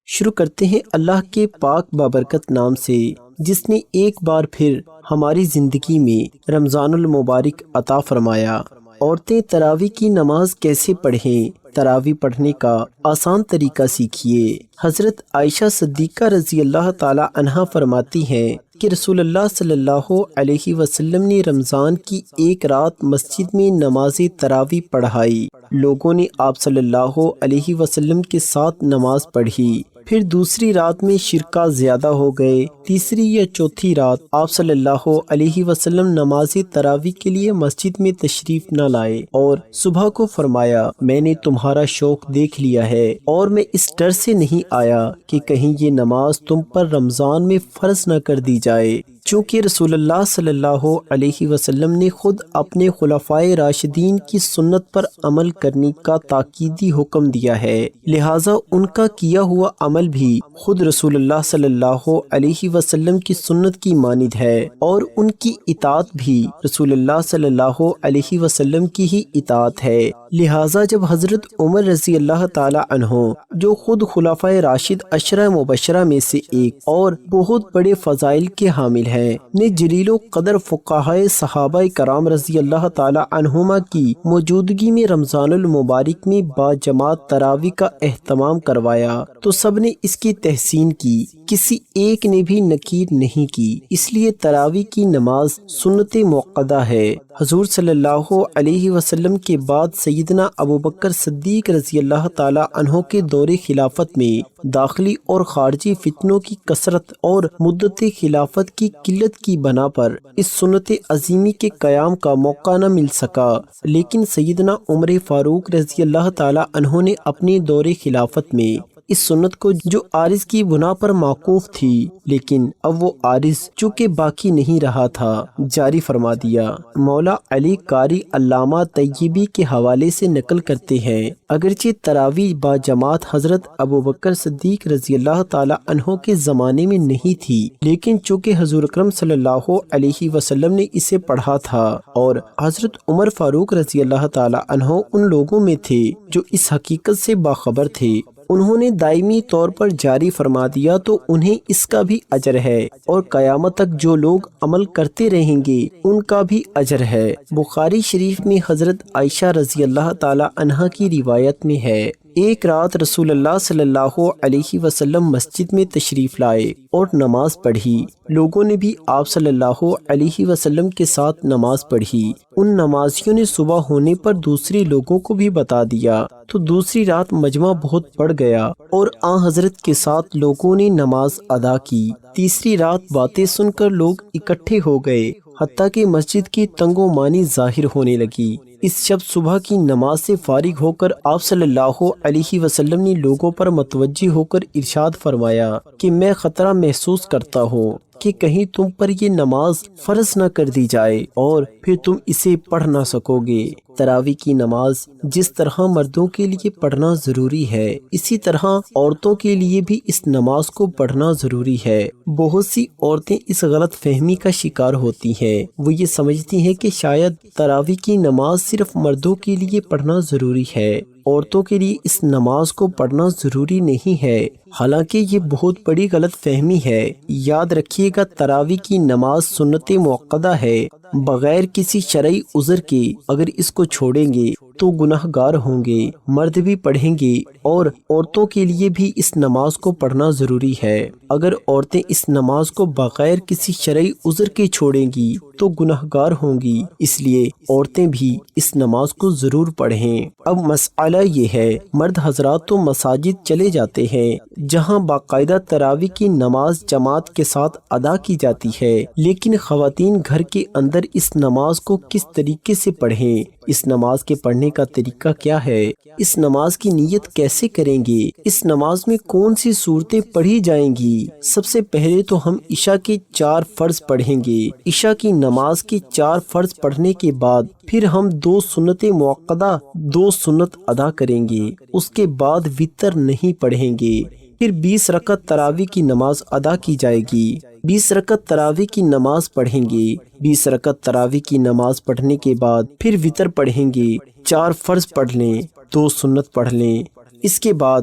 شروع کرتے ہیں اللہ کے پاک بابرکت نام سے، جس نے ایک بار پھر ہماری زندگی میں رمضان المبارک عطا فرمایا۔ عورتیں تراویح کی نماز کیسے پڑھیں؟ تراویح پڑھنے کا آسان طریقہ سیکھیے۔ حضرت عائشہ صدیقہ رضی اللہ تعالی عنہا فرماتی ہیں کہ رسول اللہ صلی اللہ علیہ وسلم نے رمضان کی ایک رات مسجد میں نماز تراویح پڑھائی۔ لوگوں نے آپ صلی اللہ علیہ وسلم کے ساتھ نماز پڑھی۔ پھر دوسری رات میں شرکا زیادہ ہو گئے۔ تیسری یا چوتھی رات آپ صلی اللہ علیہ وسلم نماز تراویح کے لیے مسجد میں تشریف نہ لائے اور صبح کو فرمایا، میں نے تمہارا شوق دیکھ لیا ہے اور میں اس ڈر سے نہیں آیا کہ کہیں یہ نماز تم پر رمضان میں فرض نہ کر دی جائے، چونکہ رسول اللہ صلی اللہ علیہ وسلم نے خود اپنے خلفائے راشدین کی سنت پر عمل کرنے کا تاکیدی حکم دیا ہے، لہٰذا ان کا کیا ہوا عمل بھی خود رسول اللہ صلی اللہ علیہ وسلم کی سنت کی مانند ہے، اور ان کی اطاعت بھی رسول اللہ صلی اللہ علیہ وسلم کی ہی اطاعت ہے۔ لہٰذا جب حضرت عمر رضی اللہ تعالی عنہ، جو خود خلفائے راشد عشرہ مبشرہ میں سے ایک اور بہت بڑے فضائل کے حامل ہیں، نے جلیل و قدر فقہائے صحابہ کرام رضی اللہ تعالی عنہما کی موجودگی میں رمضان المبارک میں با جماعت تراویح کا اہتمام کروایا تو سب نے اس کی تحسین کی، کسی ایک نے بھی نکیر نہیں کی۔ اس لیے تراویح کی نماز سنت موقدہ ہے۔ حضور صلی اللہ علیہ وسلم کے بعد سیدنا ابوبکر صدیق رضی اللہ تعالی عنہ کے دور خلافت میں داخلی اور خارجی فتنوں کی کثرت اور مدت خلافت کی قلت کی بنا پر اس سنت عظیمی کے قیام کا موقع نہ مل سکا، لیکن سیدنا عمر فاروق رضی اللہ تعالی عنہ نے اپنے دور خلافت میں اس سنت کو، جو عارض کی بنا پر موقوف تھی لیکن اب وہ عارض چونکہ باقی نہیں رہا تھا، جاری فرما دیا۔ مولا علی قاری علامہ طیبی کے حوالے سے نقل کرتے ہیں، اگرچہ تراویح با جماعت حضرت ابوبکر صدیق رضی اللہ تعالی عنہ کے زمانے میں نہیں تھی، لیکن چونکہ حضور اکرم صلی اللہ علیہ وسلم نے اسے پڑھا تھا اور حضرت عمر فاروق رضی اللہ تعالی عنہ ان لوگوں میں تھے جو اس حقیقت سے باخبر تھے، انہوں نے دائمی طور پر جاری فرما دیا تو انہیں اس کا بھی اجر ہے، اور قیامت تک جو لوگ عمل کرتے رہیں گے ان کا بھی اجر ہے۔ بخاری شریف میں حضرت عائشہ رضی اللہ تعالی عنہا کی روایت میں ہے، ایک رات رسول اللہ صلی اللہ علیہ وسلم مسجد میں تشریف لائے اور نماز پڑھی۔ لوگوں نے بھی آپ صلی اللہ علیہ وسلم کے ساتھ نماز پڑھی۔ ان نمازیوں نے صبح ہونے پر دوسرے لوگوں کو بھی بتا دیا تو دوسری رات مجمع بہت بڑھ گیا اور آن حضرت کے ساتھ لوگوں نے نماز ادا کی۔ تیسری رات باتیں سن کر لوگ اکٹھے ہو گئے، حتیٰ کہ مسجد کی تنگ و مانی ظاہر ہونے لگی۔ اس شب صبح کی نماز سے فارغ ہو کر آپ صلی اللہ علیہ وسلم نے لوگوں پر متوجہ ہو کر ارشاد فرمایا کہ میں خطرہ محسوس کرتا ہوں کہ کہیں تم پر یہ نماز فرض نہ کر دی جائے اور پھر تم اسے پڑھ نہ سکو گے۔ تراویح کی نماز جس طرح مردوں کے لیے پڑھنا ضروری ہے، اسی طرح عورتوں کے لیے بھی اس نماز کو پڑھنا ضروری ہے۔ بہت سی عورتیں اس غلط فہمی کا شکار ہوتی ہیں، وہ یہ سمجھتی ہیں کہ شاید تراویح کی نماز صرف مردوں کے لیے پڑھنا ضروری ہے، عورتوں کے لیے اس نماز کو پڑھنا ضروری نہیں ہے، حالانکہ یہ بہت بڑی غلط فہمی ہے۔ یاد رکھیے گا، تراویح کی نماز سنت موقدہ ہے، بغیر کسی شرعی عذر کے اگر اس کو چھوڑیں گے تو گناہ گار ہوں گے۔ مرد بھی پڑھیں گے اور عورتوں کے لیے بھی اس نماز کو پڑھنا ضروری ہے۔ اگر عورتیں اس نماز کو بغیر کسی شرعی عذر کے چھوڑیں گی تو گناہ گار ہوں گی، اس لیے عورتیں بھی اس نماز کو ضرور پڑھیں۔ اب مسئلہ یہ ہے، مرد حضرات تو مساجد چلے جاتے ہیں جہاں باقاعدہ تراویح کی نماز جماعت کے ساتھ ادا کی جاتی ہے، لیکن خواتین گھر کے اندر اس نماز کو کس طریقے سے پڑھیں؟ اس نماز کے پڑھنے کا طریقہ کیا ہے؟ اس نماز کی نیت کیسے کریں گے؟ اس نماز میں کون سی صورتیں پڑھی جائیں گی؟ سب سے پہلے تو ہم عشاء کے 4 فرض پڑھیں گے۔ عشاء کی نماز کے 4 فرض پڑھنے کے بعد پھر ہم 2 سنت موقدہ 2 سنت ادا کریں گے، اس کے بعد وتر نہیں پڑھیں گے۔ پھر 20 رکعت تراویح کی نماز ادا کی جائے گی۔ 20 رکعت تراویح کی نماز پڑھیں گے۔ 20 رکعت تراویح کی نماز پڑھنے کے بعد پھر وتر پڑھیں گے۔ 4 فرض پڑھ لیں، 2 سنت پڑھ لیں، اس کے بعد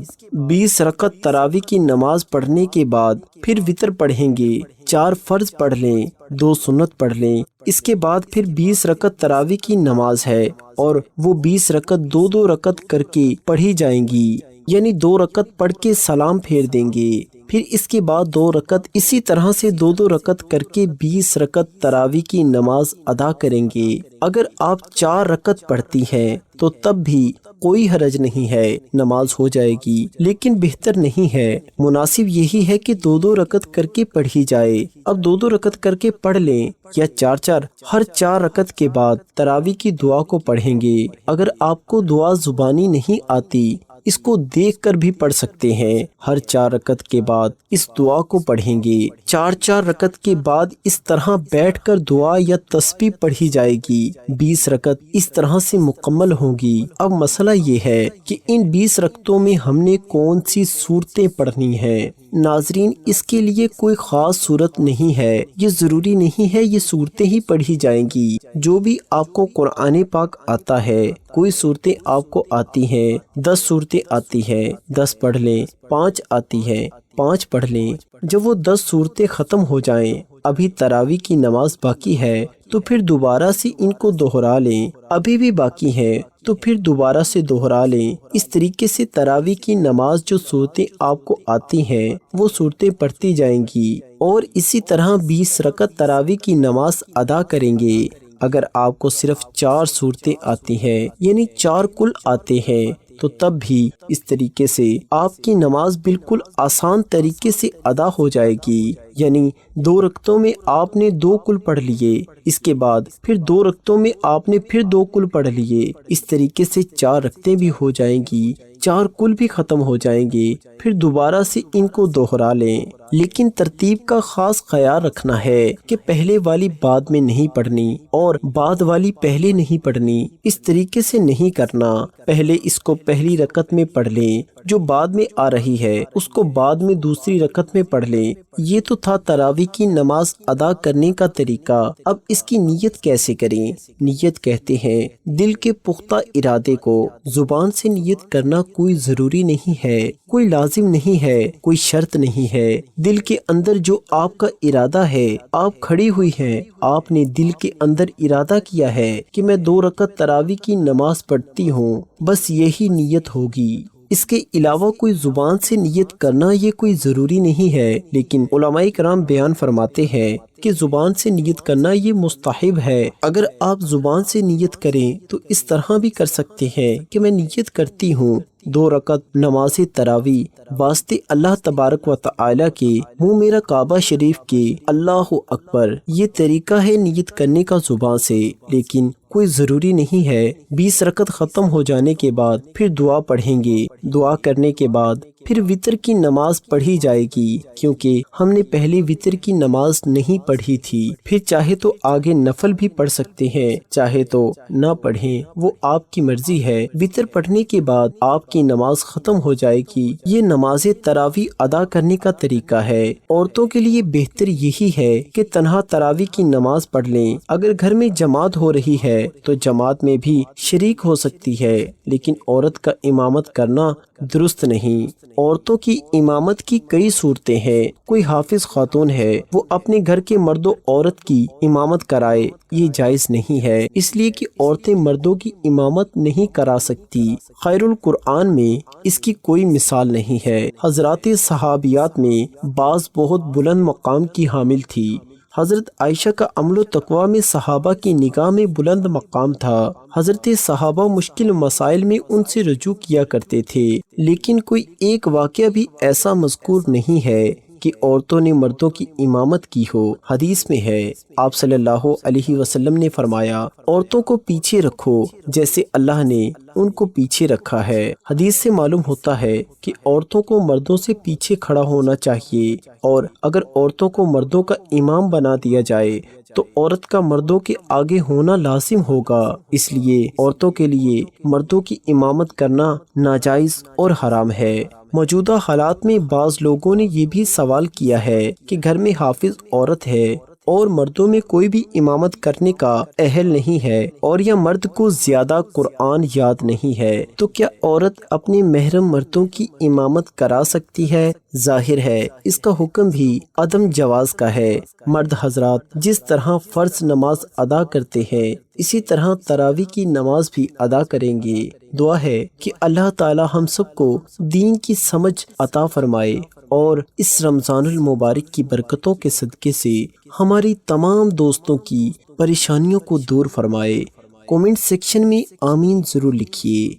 20 رکعت تراویح کی نماز پڑھنے کے بعد پھر وتر پڑھیں گے، 4 فرض پڑھ لیں، 2 سنت پڑھ لیں۔ اس کے بعد پھر 20 رکعت تراویح کی نماز ہے اور وہ 20 رکعت 2 رکعت کر کے پڑھی جائیں گی، یعنی 2 رکعت پڑھ کے سلام پھیر دیں گے۔ پھر اس کے بعد 2 رکعت اسی طرح سے 2 رکعت کر کے 20 رکعت تراویح کی نماز ادا کریں گے۔ اگر آپ 4 رکعت پڑھتی ہیں تو تب بھی کوئی حرج نہیں ہے، نماز ہو جائے گی، لیکن بہتر نہیں ہے، مناسب یہی ہے کہ 2 رکعت کر کے پڑھی جائے۔ اب 2 رکعت کر کے پڑھ لیں یا 4 ہر 4 رکعت کے بعد تراویح کی دعا کو پڑھیں گے۔ اگر آپ کو دعا زبانی نہیں آتی، اس کو دیکھ کر بھی پڑھ سکتے ہیں۔ ہر 4 رکعت کے بعد اس دعا کو پڑھیں گے۔ 4 رکعت کے بعد اس طرح بیٹھ کر دعا یا تسبیح پڑھی جائے گی۔ 20 رکعت اس طرح سے مکمل ہوگی۔ اب مسئلہ یہ ہے کہ ان 20 رکعتوں میں ہم نے کون سی صورتیں پڑھنی ہیں۔ ناظرین، اس کے لیے کوئی خاص صورت نہیں ہے، یہ ضروری نہیں ہے یہ صورتیں ہی پڑھی جائیں گی۔ جو بھی آپ کو قرآن پاک آتا ہے، کوئی صورتیں آپ کو آتی ہیں، 10 صورتیں آتی ہیں، 10 پڑھ لیں، 5 آتی ہیں، 5 پڑھ لیں۔ جب وہ 10 صورتیں ختم ہو جائیں، ابھی تراویح کی نماز باقی ہے تو پھر دوبارہ سے ان کو دوہرا لیں۔ ابھی بھی باقی ہے تو پھر دوبارہ سے دوہرا لیں۔ اس طریقے سے تراویح کی نماز جو صورتیں آپ کو آتی ہیں وہ صورتیں پڑھتی جائیں گی اور اسی طرح 20 رکعت تراویح کی نماز ادا کریں گے۔ اگر آپ کو صرف 4 صورتیں آتی ہیں، یعنی 4 کل آتے ہیں، تو تب بھی اس طریقے سے آپ کی نماز بالکل آسان طریقے سے ادا ہو جائے گی، یعنی 2 رکعتوں میں آپ نے 2 کل پڑھ لیے، اس کے بعد پھر 2 رکعتوں میں آپ نے پھر 2 کل پڑھ لیے، اس طریقے سے 4 رکعتیں بھی ہو جائیں گی، 4 کل بھی ختم ہو جائیں گے۔ پھر دوبارہ سے ان کو دوہرا لیں، لیکن ترتیب کا خاص خیال رکھنا ہے کہ پہلے والی بعد میں نہیں پڑھنی اور بعد والی پہلے نہیں پڑھنی، اس طریقے سے نہیں کرنا۔ پہلے اس کو پہلی رکعت میں پڑھ لیں، جو بعد میں آ رہی ہے اس کو بعد میں دوسری رکعت میں پڑھ لیں۔ یہ تو تھا تراویح کی نماز ادا کرنے کا طریقہ۔ اب اس کی نیت کیسے کریں؟ نیت کہتے ہیں دل کے پختہ ارادے کو۔ زبان سے نیت کرنا کوئی ضروری نہیں ہے، کوئی لازم نہیں ہے، کوئی شرط نہیں ہے۔ دل کے اندر جو آپ کا ارادہ ہے، آپ کھڑی ہوئی ہیں، آپ نے دل کے اندر ارادہ کیا ہے کہ میں 2 رکعت تراویح کی نماز پڑھتی ہوں، بس یہی نیت ہوگی۔ اس کے علاوہ کوئی زبان سے نیت کرنا یہ کوئی ضروری نہیں ہے، لیکن علماء کرام بیان فرماتے ہیں کہ زبان سے نیت کرنا یہ مستحب ہے۔ اگر آپ زبان سے نیت کریں تو اس طرح بھی کر سکتے ہیں کہ میں نیت کرتی ہوں 2 رکعت نماز تراویح واسطے اللہ تبارک و تعالی کے، منہ میرا کعبہ شریف کے، اللہ اکبر۔ یہ طریقہ ہے نیت کرنے کا زبان سے، لیکن کوئی ضروری نہیں ہے۔ 20 رکعت ختم ہو جانے کے بعد پھر دعا پڑھیں گے۔ دعا کرنے کے بعد پھر وتر کی نماز پڑھی جائے گی، کیونکہ ہم نے پہلے وتر کی نماز نہیں پڑھی تھی۔ پھر چاہے تو آگے نفل بھی پڑھ سکتے ہیں، چاہے تو نہ پڑھیں، وہ آپ کی مرضی ہے۔ وتر پڑھنے کے بعد آپ کی نماز ختم ہو جائے گی۔ یہ نماز تراویح ادا کرنے کا طریقہ ہے۔ عورتوں کے لیے بہتر یہی ہے کہ تنہا تراویح کی نماز پڑھ لیں۔ اگر گھر میں جماعت ہو رہی ہے تو جماعت میں بھی شریک ہو سکتی ہے، لیکن عورت کا امامت کرنا درست نہیں۔ عورتوں کی امامت کی کئی صورتیں ہیں۔ کوئی حافظ خاتون ہے، وہ اپنے گھر کے مرد و عورت کی امامت کرائے، یہ جائز نہیں ہے، اس لیے کہ عورتیں مردوں کی امامت نہیں کرا سکتی۔ خیر القرآن میں اس کی کوئی مثال نہیں ہے۔ حضرات صحابیات میں بعض بہت بلند مقام کی حامل تھی۔ حضرت عائشہ کا عمل و تقوی میں صحابہ کی نگاہ میں بلند مقام تھا۔ حضرت صحابہ مشکل مسائل میں ان سے رجوع کیا کرتے تھے، لیکن کوئی ایک واقعہ بھی ایسا مذکور نہیں ہے کہ عورتوں نے مردوں کی امامت کی ہو۔ حدیث میں ہے، آپ صلی اللہ علیہ وسلم نے فرمایا، عورتوں کو پیچھے رکھو جیسے اللہ نے ان کو پیچھے رکھا ہے۔ حدیث سے معلوم ہوتا ہے کہ عورتوں کو مردوں سے پیچھے کھڑا ہونا چاہیے، اور اگر عورتوں کو مردوں کا امام بنا دیا جائے تو عورت کا مردوں کے آگے ہونا لازم ہوگا۔ اس لیے عورتوں کے لیے مردوں کی امامت کرنا ناجائز اور حرام ہے۔ موجودہ حالات میں بعض لوگوں نے یہ بھی سوال کیا ہے کہ گھر میں حافظ عورت ہے اور مردوں میں کوئی بھی امامت کرنے کا اہل نہیں ہے، اور یا مرد کو زیادہ قرآن یاد نہیں ہے، تو کیا عورت اپنے محرم مردوں کی امامت کرا سکتی ہے؟ ظاہر ہے اس کا حکم بھی عدم جواز کا ہے۔ مرد حضرات جس طرح فرض نماز ادا کرتے ہیں اسی طرح تراویح کی نماز بھی ادا کریں گے۔ دعا ہے کہ اللہ تعالی ہم سب کو دین کی سمجھ عطا فرمائے اور اس رمضان المبارک کی برکتوں کے صدقے سے ہماری تمام دوستوں کی پریشانیوں کو دور فرمائے۔ کومنٹ سیکشن میں آمین ضرور لکھیے۔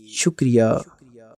شکریہ۔